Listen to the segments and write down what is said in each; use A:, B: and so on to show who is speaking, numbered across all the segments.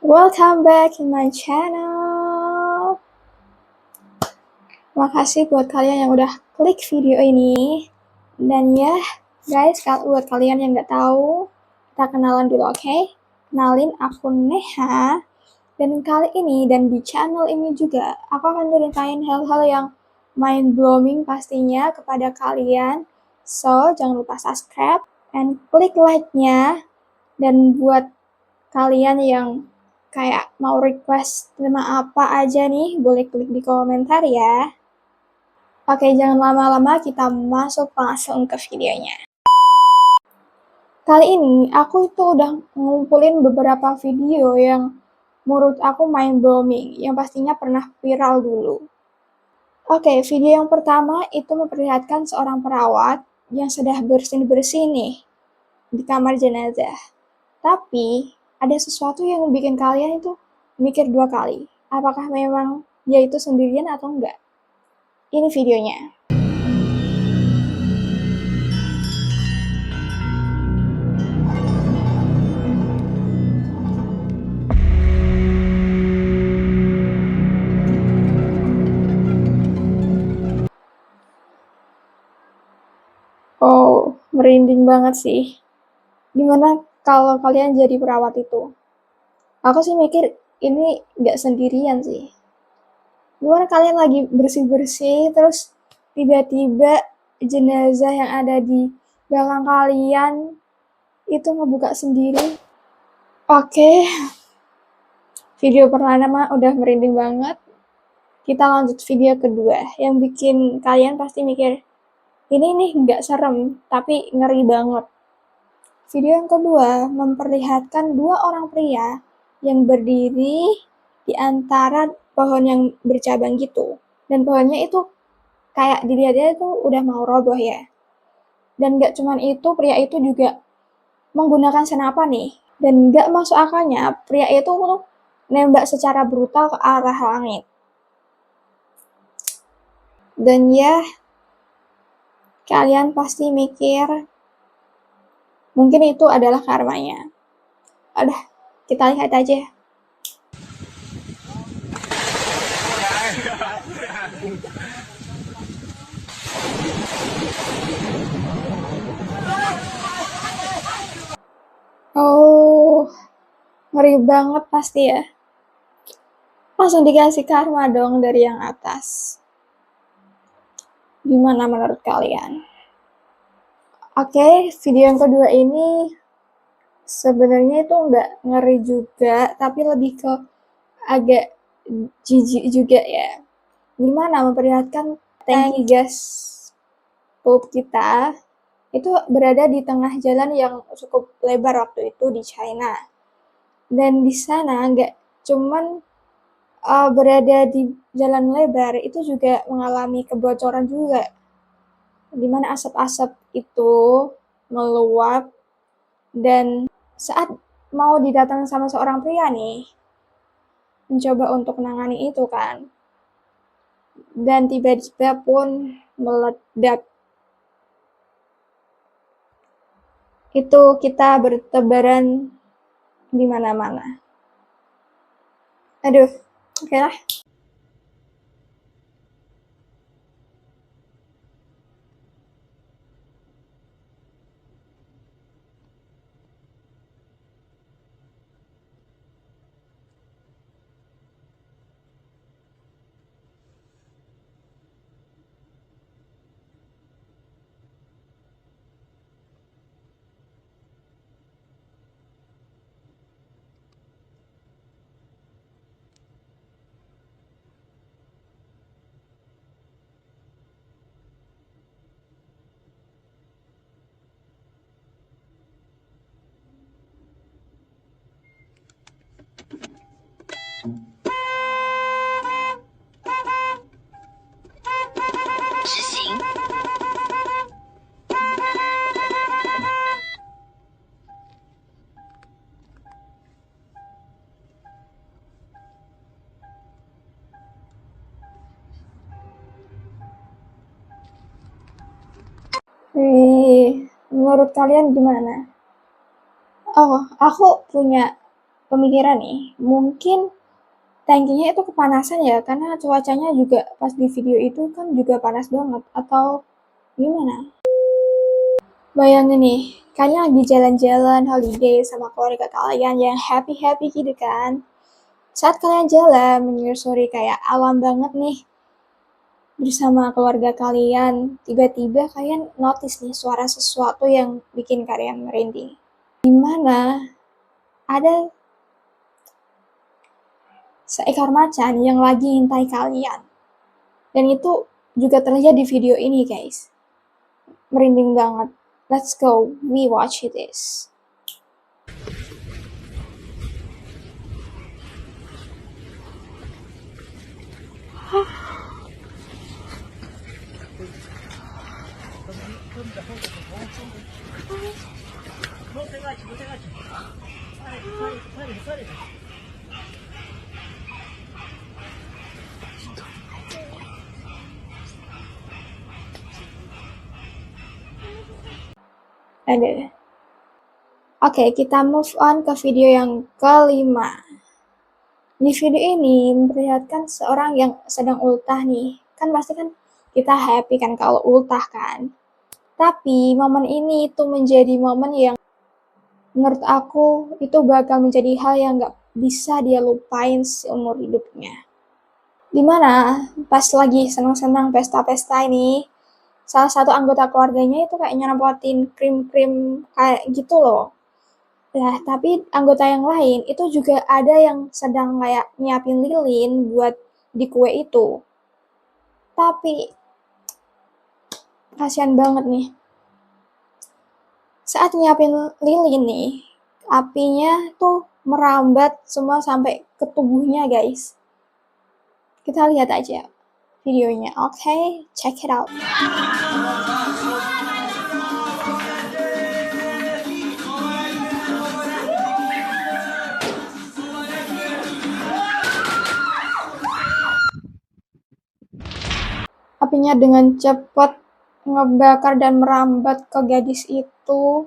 A: Welcome back in my channel. Makasih buat kalian yang udah klik video ini. Dan ya, guys, buat kalian yang nggak tahu, kita kenalan dulu, oke? Kenalin, aku Neha. Dan kali ini dan di channel ini juga, aku akan ceritain hal-hal yang mind-blowing pastinya kepada kalian. So, jangan lupa subscribe and klik like-nya. Dan buat kalian yang kayak mau request tema apa aja nih, boleh klik di komentar ya. Oke, jangan lama-lama, kita masuk langsung ke videonya. Kali ini aku itu udah ngumpulin beberapa video yang menurut aku mind-blowing, yang pastinya pernah viral dulu. Oke, video yang pertama itu memperlihatkan seorang perawat yang sedang bersih-bersih nih di kamar jenazah. Tapi ada sesuatu yang bikin kalian itu mikir dua kali. Apakah memang dia itu sendirian atau enggak? Ini videonya. Oh, merinding banget sih. Gimana kalau kalian jadi perawat itu? Aku sih mikir ini nggak sendirian sih. Gimana kalian lagi bersih-bersih, terus tiba-tiba jenazah yang ada di belakang kalian itu ngebuka sendiri? Oke, video pertama udah merinding banget. Kita lanjut video kedua, yang bikin kalian pasti mikir, ini nih nggak serem, tapi ngeri banget. Video yang kedua memperlihatkan dua orang pria yang berdiri di antara pohon yang bercabang gitu. Dan pohonnya itu kayak dilihatnya itu udah mau roboh ya. Dan gak cuman itu, pria itu juga menggunakan senapan nih. Dan gak masuk akalnya, pria itu tuh nembak secara brutal ke arah langit. Dan ya, kalian pasti mikir, mungkin itu adalah karmanya. Udah, kita lihat aja. Oh, ngeri banget pasti ya. Langsung dikasih karma dong dari yang atas. Gimana menurut kalian? Oke, video yang kedua ini sebenarnya itu nggak ngeri juga, tapi lebih ke agak jijik juga ya. Gimana memperlihatkan tangki gas pop kita itu berada di tengah jalan yang cukup lebar waktu itu di China. Dan di sana nggak cuman berada di jalan lebar, itu juga mengalami kebocoran juga. Di mana asap-asap itu meluap dan saat mau didatangi sama seorang pria nih, mencoba untuk menangani itu kan. Dan tiba-tiba pun meledak. Itu kita bertebaran di mana-mana. Aduh, oke lah. Menurut kalian gimana? Oh, aku punya pemikiran nih, mungkin tangkinya itu kepanasan ya, karena cuacanya juga pas di video itu kan juga panas banget, atau gimana? Bayangin nih, kalian lagi jalan-jalan holiday sama keluarga kalian yang happy-happy gitu kan. Saat kalian jalan menyusuri kayak alam banget nih bersama keluarga kalian, tiba-tiba kalian notice nih suara sesuatu yang bikin kalian merinding. Dimana ada seekor macan yang lagi ngintai kalian. Dan itu juga terlihat di video ini guys. Merinding banget. Let's go, we watch this. Ada. Oke, kita move on ke video yang kelima. Di video ini memperlihatkan seorang yang sedang ultah nih. Kan pasti kan kita happy kan kalau ultah kan. Tapi momen ini itu menjadi momen yang menurut aku itu bakal menjadi hal yang gak bisa dia lupain seumur hidupnya. Dimana pas lagi senang-senang pesta-pesta ini, salah satu anggota keluarganya itu kayak nyerobotin krim-krim kayak gitu loh. Nah, tapi anggota yang lain itu juga ada yang sedang kayak nyiapin lilin buat di kue itu. Tapi kasihan banget nih. Saat nyiapin lilin nih, apinya tuh merambat semua sampai ke tubuhnya guys. Kita lihat aja videonya. Oke, check it out. Apinya dengan cepat ngebakar dan merambat ke gadis itu.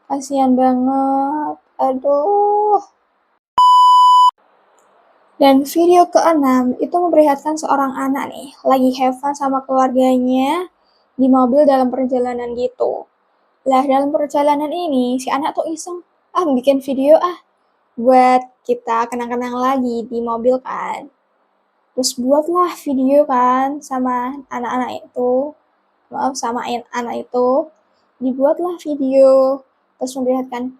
A: Kasihan banget. Aduh. Dan video ke-6 itu memperlihatkan seorang anak nih, lagi have fun sama keluarganya di mobil dalam perjalanan gitu. Lah dalam perjalanan ini si anak tuh iseng, bikin video buat kita kenang-kenang lagi di mobil kan. Terus buatlah video kan sama anak-anak itu, sama anak itu, dibuatlah video, terus memperlihatkan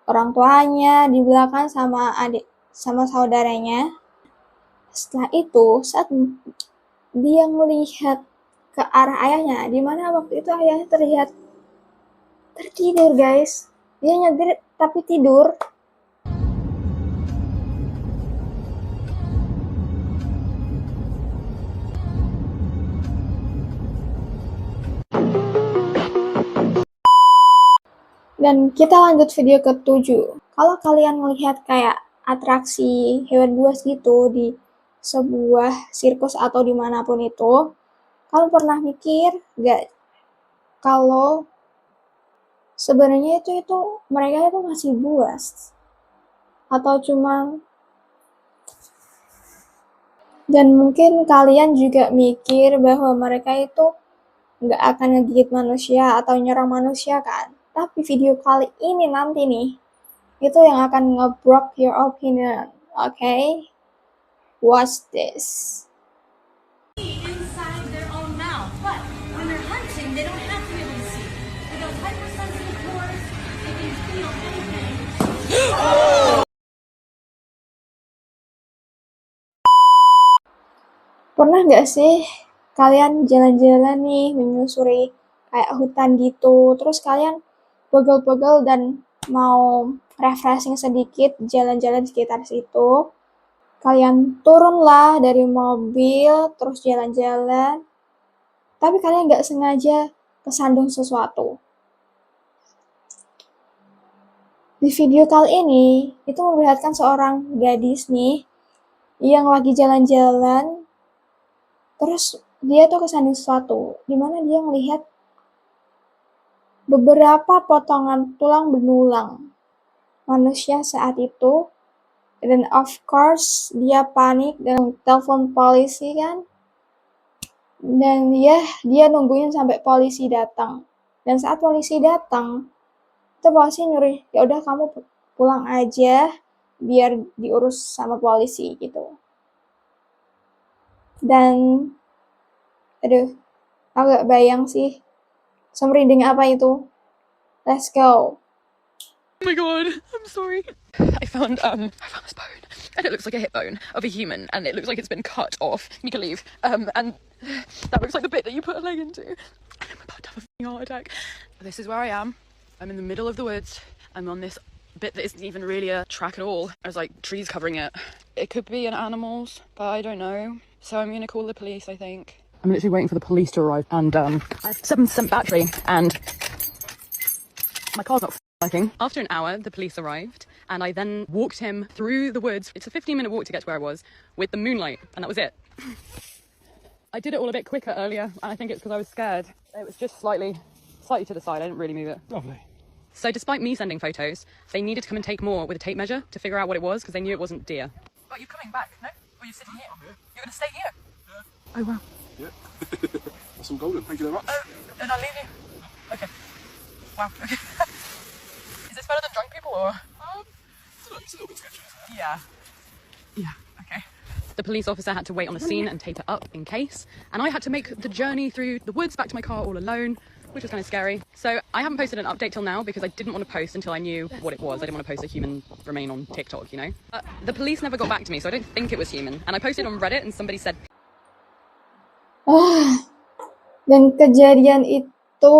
A: orang tuanya di belakang sama adik sama saudaranya. Setelah itu, saat dia melihat ke arah ayahnya, di mana waktu itu ayahnya terlihat tertidur guys. Dia nyetir tapi tidur. Dan kita lanjut video ke-7. Kalau kalian melihat kayak atraksi hewan buas gitu di sebuah sirkus atau dimanapun itu, kalian pernah mikir gak kalau sebenarnya itu mereka itu masih buas atau cuma, dan mungkin kalian juga mikir bahwa mereka itu gak akan ngegigit manusia atau nyerang manusia kan. Tapi video kali ini nanti nih itu yang akan nge-broke your opinion. Okay? Watch this.
B: Inside their own mouth, but when they're hunting, they don't have to be able to see. With those hypersensitive pores, they can feel anything.
A: Pernah nggak sih kalian jalan-jalan nih menyusuri kayak hutan gitu, terus kalian pegel-pegel dan mau refreshing sedikit jalan-jalan sekitar situ, kalian turunlah dari mobil terus jalan-jalan, tapi kalian nggak sengaja kesandung sesuatu. Di video kali ini itu memperlihatkan seorang gadis nih yang lagi jalan-jalan, terus dia tuh kesandung sesuatu, dimana dia melihat beberapa potongan tulang belulang manusia saat itu. Dan of course dia panik dan telepon polisi kan. Dan dia nungguin sampai polisi datang. Dan saat polisi datang, itu polisi nyuruh, ya udah kamu pulang aja biar diurus sama polisi gitu. Dan aduh, agak bayang sih. Semerinding apa itu? Let's go.
C: Oh my god, I'm sorry. I found this bone, and it looks like a hip bone of a human, and it looks like it's been cut off. You can leave. And that looks like the bit that you put a leg into. And I'm about to have a heart attack. This is where I am. I'm in the middle of the woods. I'm on this bit that isn't even really a track at all. There's like trees covering it. It could be an animal's, but I don't know. So I'm gonna call the police, I think. I'm literally waiting for the police to arrive, and I have 7% battery, and my car's not working. After an hour, the police arrived, and I then walked him through the woods. It's a 15-minute walk to get to where I was, with the moonlight, and that was it. I did it all a bit quicker earlier, and I think it's because I was scared. It was just slightly to the side. I didn't really move it.
D: Lovely.
C: So despite me sending photos, they needed to come and take more with a tape measure to figure out what it was, because they knew it wasn't deer. But you're coming back, no? Or you're sitting here? You're going to stay here? Yeah. Oh, wow.
D: Yeah. That's some golden. Thank you very much.
C: Oh, and I'll leave you. Okay. Wow. Okay. Is this better than drunk people, or?
D: It's a little bit sketchy.
C: Yeah. Yeah, okay. The police officer had to wait on the scene and tape it up in case, and I had to make the journey through the woods back to my car all alone, which was kind of scary. So I haven't posted an update till now because I didn't want to post until I knew what it was. I didn't want to post a human remain on TikTok, you know? The police never got back to me, so I don't think it was human. And I posted on Reddit and somebody said...
A: Dan kejadian itu,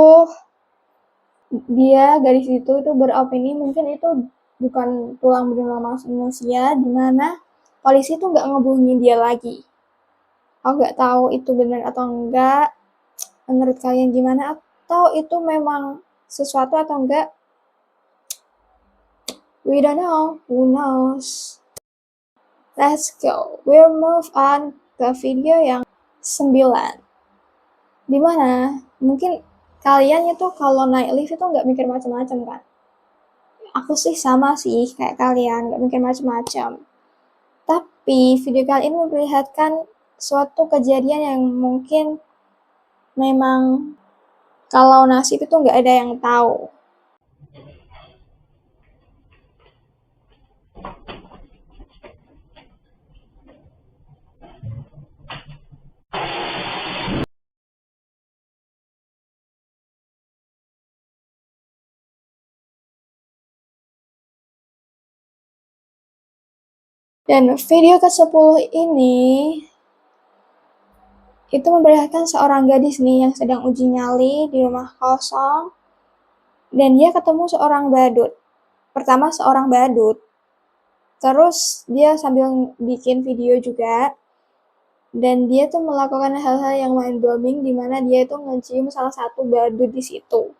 A: gadis itu beropini mungkin itu bukan tulang belulang manusia, dimana polisi tuh nggak ngehubungin dia lagi. Aku nggak tahu itu benar atau enggak. Menurut kalian gimana? Atau itu memang sesuatu atau enggak? We don't know. Who knows? Let's go. We'll move on ke video yang 9. Dimana mungkin kalian itu kalau naik lift itu nggak mikir macam-macam kan? Aku sih sama sih kayak kalian, nggak mikir macam-macam. Tapi video kali ini memperlihatkan suatu kejadian yang mungkin memang kalau nasib itu nggak ada yang tahu. Dan video ke-10 ini itu memperlihatkan seorang gadis nih yang sedang uji nyali di rumah kosong, dan dia ketemu seorang badut. Pertama seorang badut, terus dia sambil bikin video juga, dan dia tuh melakukan hal-hal yang mind-blowing, di mana dia itu ngecium salah satu badut di situ.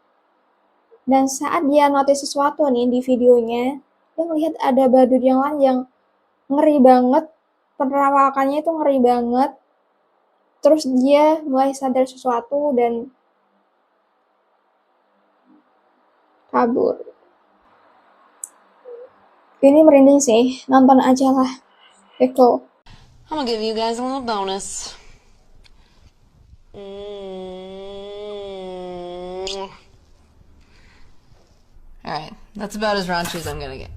A: Dan saat dia notice sesuatu nih di videonya, dia melihat ada badut yang lain yang ngeri banget, penerawakannya itu ngeri banget. Terus dia mulai sadar sesuatu dan kabur. Ini merinding sih, nonton aja lah. Eko.
B: I'm gonna give you guys a little bonus. Alright, that's about as raunchy as I'm gonna get.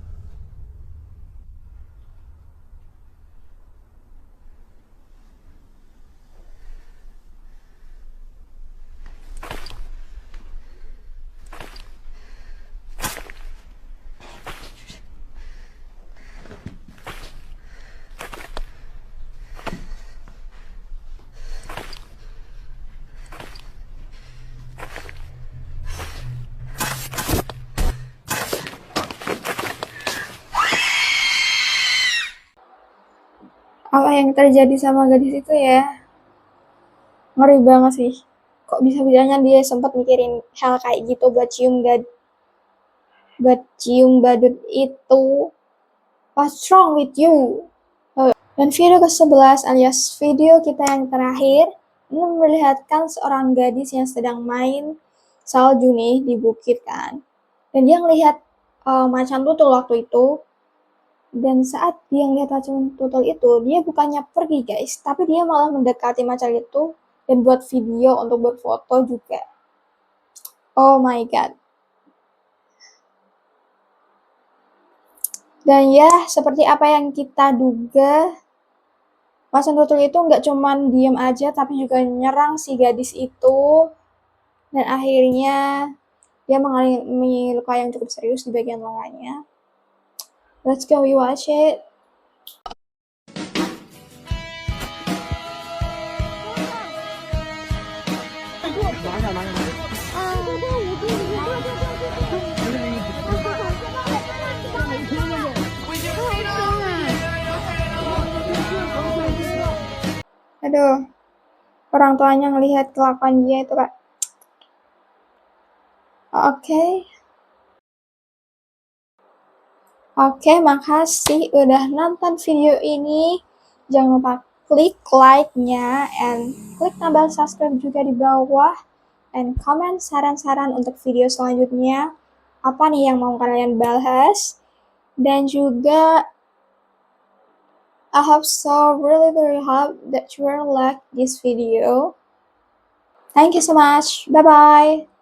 A: Apa yang terjadi sama gadis itu ya? Ngeri banget sih. Kok bisa-bisanya dia sempat mikirin hal kayak gitu buat cium badut itu. What's wrong with you? Dan video ke-11 alias video kita yang terakhir ini memperlihatkan seorang gadis yang sedang main salju nih di bukit kan. Dan dia ngelihat macan tutul waktu itu. Dan saat dia ngeliat macan tutul itu, dia bukannya pergi guys, tapi dia malah mendekati macan itu dan buat video untuk berfoto juga. Oh my god. Dan ya, seperti apa yang kita duga, macan tutul itu nggak cuman diem aja, tapi juga nyerang si gadis itu. Dan akhirnya dia mengalami luka yang cukup serius di bagian lengannya. Let's go, we watch it. Aduh, orang tuanya ngelihat kelakuan dia itu kak. Oke, makasih udah nonton video ini. Jangan lupa klik like-nya and klik tombol subscribe juga di bawah and comment saran-saran untuk video selanjutnya. Apa nih yang mau kalian bahas? Dan juga I hope so, really hope that you will like this video. Thank you so much. Bye-bye.